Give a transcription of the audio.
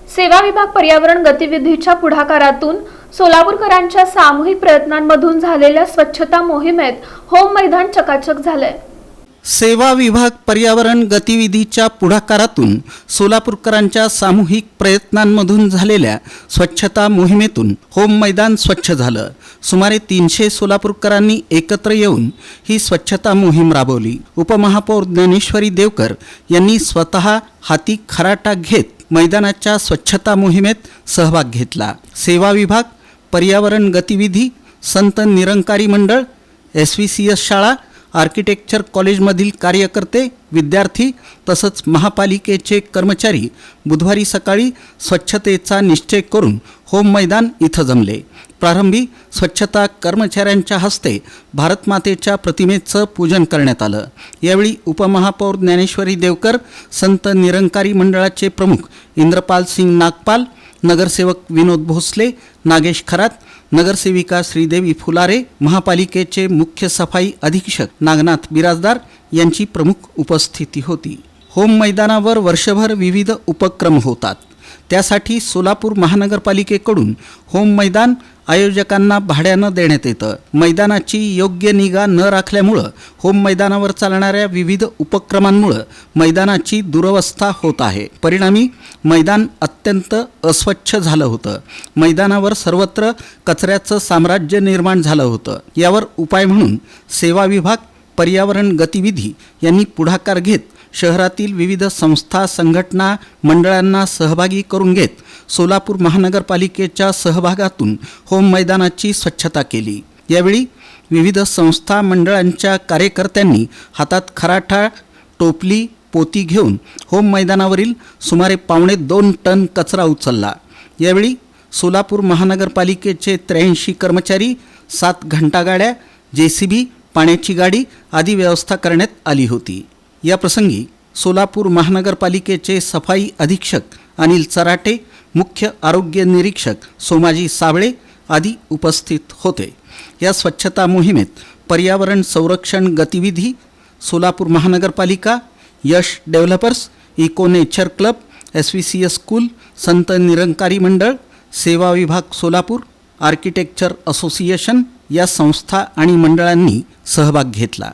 सेवा विभाग पर्यावरण गतिविधीच्या पुढाकारातून सोलापूरकरांच्या सामूहिक प्रयत्नांमधून झालेल्या स्वच्छता मोहिमेत होम मैदान चकाचक झालंय। सेवा विभाग पर्यावरण गतिविधीच्या पुढाकारातून सोलापूरकरांच्या सामूहिक प्रयत्नांमधून झालेल्या स्वच्छता मोहिमेतून होम मैदान स्वच्छ झालं। सुमारे 300 सोलापूरकरांनी एकत्र येऊन ही स्वच्छता मोहीम राबवली। उपमहापौर ज्ञानेश्वरी देवकर यांनी स्वतः हाती खराटा घेत मैदानाच्या स्वच्छता मोहिमेत सहभाग घेतला। सेवा विभाग पर्यावरण गतिविधी संत निरंकारी मंडळ SVCS शाळा आर्किटेक्चर कॉलेजमधील कार्यकर्ते विद्यार्थी तसंच महापालिकेचे कर्मचारी बुधवारी सकाळी स्वच्छतेचा निश्चय करून होम मैदान इथं जमले। प्रारंभी स्वच्छता कर्मचाऱ्यांच्या हस्ते भारतमातेच्या प्रतिमेचं पूजन करण्यात आलं। यावेळी उपमहापौर ज्ञानेश्वरी देवकर, संत निरंकारी मंडळाचे प्रमुख इंद्रपाल सिंग नागपाल, नगरसेवक विनोद भोसले, नागेश खरात, नगरसेविका श्रीदेवी फुलारे, महापालिकेचे मुख्य सफाई अधीक्षक नागनाथ बिराजदार यांची प्रमुख उपस्थिती होती। होम मैदानावर वर्षभर विविध उपक्रम होतात। त्यासाठी सोलापूर महानगरपालिकेकडून होम मैदान आयोजकांना भाड्यानं देण्यात येतं। मैदानाची योग्य निगा न राखल्यामुळं होम मैदानावर चालणाऱ्या विविध उपक्रमांमुळं मैदानाची दुरवस्था होत आहे। परिणामी मैदान अत्यंत अस्वच्छ झालं होतं। मैदानावर सर्वत्र कचऱ्याचं साम्राज्य निर्माण झालं होतं। यावर उपाय म्हणून सेवा विभाग पर्यावरण गतिविधी यांनी पुढाकार घेत शहरातील विविध संस्था संघटना मंडळांना सहभागी करून घेत सोलापूर महानगरपालिकेच्या सहभागातून होम मैदानाची स्वच्छता केली। यावेळी विविध संस्था मंडळांच्या कार्यकर्त्यांनी हातात खराटा, टोपली, पोती घेऊन होम मैदानावरील सुमारे 2.25 टन कचरा उचलला। यावेळी सोलापूर महानगरपालिकेचे 83 कर्मचारी, 7 घंटागाड्या, JCB, पाण्याची गाडी आदी व्यवस्था करण्यात आली होती। या प्रसंगी सोलापूर महानगरपालिकेचे सफाई अधीक्षक अनिल चराटे, मुख्य आरोग्य निरीक्षक सोमाजी साबळे आदी उपस्थित होते। या स्वच्छता मोहिमेत पर्यावरण संरक्षण गतिविधी, सोलापूर महानगरपालिका, Yash developers, eco nature club, SVCS school, Sant Nirankari मंडळ, सेवा विभाग सोलापूर, आर्किटेक्चर असोसिएशन या संस्था आणि मंडळांनी सहभाग घेतला।